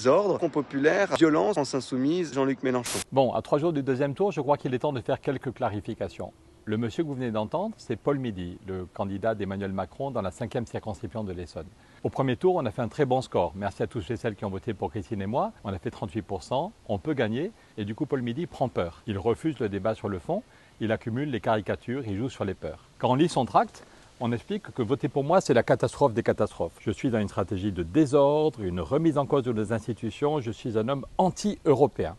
Ordre, Front populaire, violence, France insoumise, Jean-Luc Mélenchon. Bon, à 3 jours du deuxième tour, je crois qu'il est temps de faire quelques clarifications. Le monsieur que vous venez d'entendre, c'est Paul Midi, le candidat d'Emmanuel Macron dans la 5e circonscription de l'Essonne. Au premier tour, on a fait un très bon score. Merci à tous et celles qui ont voté pour Christine et moi. On a fait 38%, on peut gagner. Et du coup, Paul Midi prend peur. Il refuse le débat sur le fond, il accumule les caricatures, il joue sur les peurs. Quand on lit son tract, on explique que voter pour moi, c'est la catastrophe des catastrophes. Je suis dans une stratégie de désordre, une remise en cause de nos institutions. Je suis un homme anti-européen.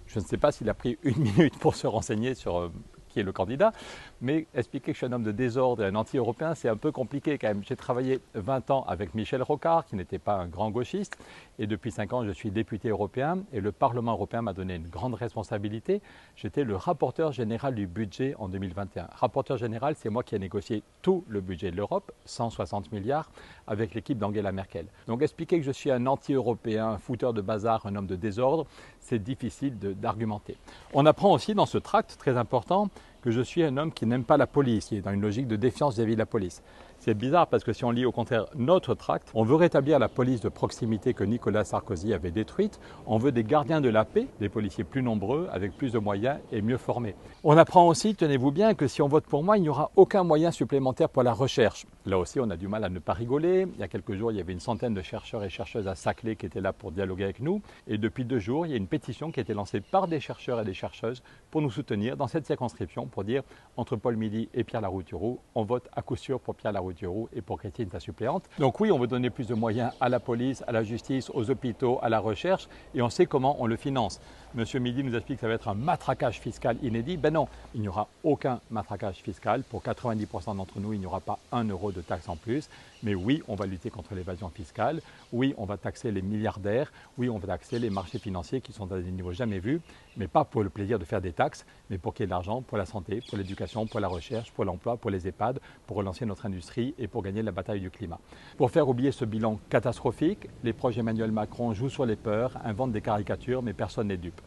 Je ne sais pas s'il a pris une minute pour se renseigner sur qui est le candidat, mais expliquer que je suis un homme de désordre et un anti-européen, c'est un peu compliqué quand même. J'ai travaillé 20 ans avec Michel Rocard, qui n'était pas un grand gauchiste, et depuis 5 ans, je suis député européen, et le Parlement européen m'a donné une grande responsabilité. J'étais le rapporteur général du budget en 2021. Rapporteur général, c'est moi qui ai négocié tout le budget de l'Europe, 160 milliards, avec l'équipe d'Angela Merkel. Donc expliquer que je suis un anti-européen, un fouteur de bazar, un homme de désordre, c'est difficile d'argumenter. On apprend aussi dans ce tract, très important, que je suis un homme qui n'aime pas la police, qui est dans une logique de défiance vis-à-vis de la police. C'est bizarre parce que si on lit au contraire notre tract, on veut rétablir la police de proximité que Nicolas Sarkozy avait détruite. On veut des gardiens de la paix, des policiers plus nombreux, avec plus de moyens et mieux formés. On apprend aussi, tenez-vous bien, que si on vote pour moi, il n'y aura aucun moyen supplémentaire pour la recherche. Là aussi, on a du mal à ne pas rigoler. Il y a quelques jours, il y avait une centaine de chercheurs et chercheuses à Saclay qui étaient là pour dialoguer avec nous. Et depuis 2 jours, il y a une pétition qui a été lancée par des chercheurs et des chercheuses pour nous soutenir dans cette circonscription, pour dire entre Paul Midi et Pierre Larouturou, on vote à coup sûr pour Pierre Larouturou et pour Christine, sa suppléante. Donc oui, on veut donner plus de moyens à la police, à la justice, aux hôpitaux, à la recherche, et on sait comment on le finance. Monsieur Midi nous explique que ça va être un matraquage fiscal inédit. Ben non, il n'y aura aucun matraquage fiscal. Pour 90% d'entre nous, il n'y aura pas 1 euro de taxe en plus. Mais oui, on va lutter contre l'évasion fiscale. Oui, on va taxer les milliardaires. Oui, on va taxer les marchés financiers qui sont à des niveaux jamais vus. Mais pas pour le plaisir de faire des taxes, mais pour qu'il y ait de l'argent pour la santé, pour l'éducation, pour la recherche, pour l'emploi, pour les EHPAD, pour relancer notre industrie et pour gagner la bataille du climat. Pour faire oublier ce bilan catastrophique, les proches d'Emmanuel Macron jouent sur les peurs, inventent des caricatures, mais personne n'est dupe.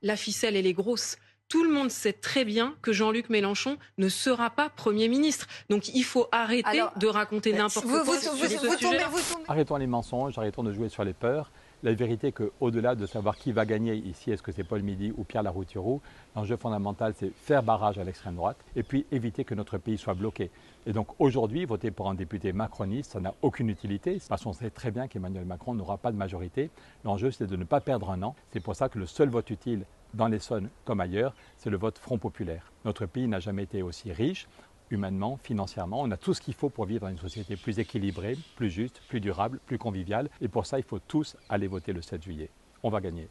La ficelle, elle est grosse. Tout le monde sait très bien que Jean-Luc Mélenchon ne sera pas Premier ministre. Donc il faut arrêter de raconter n'importe quoi sur ce sujet. Arrêtons les mensonges, arrêtons de jouer sur les peurs. La vérité est qu'au-delà de savoir qui va gagner ici, est-ce que c'est Paul Midi ou Pierre Larouturou, l'enjeu fondamental, c'est faire barrage à l'extrême droite et puis éviter que notre pays soit bloqué. Et donc aujourd'hui, voter pour un député macroniste, ça n'a aucune utilité, parce qu'on sait très bien qu'Emmanuel Macron n'aura pas de majorité. L'enjeu, c'est de ne pas perdre un an. C'est pour ça que le seul vote utile dans l'Essonne comme ailleurs, c'est le vote Front populaire. Notre pays n'a jamais été aussi riche, humainement, financièrement. On a tout ce qu'il faut pour vivre dans une société plus équilibrée, plus juste, plus durable, plus conviviale. Et pour ça, il faut tous aller voter le 7 juillet. On va gagner.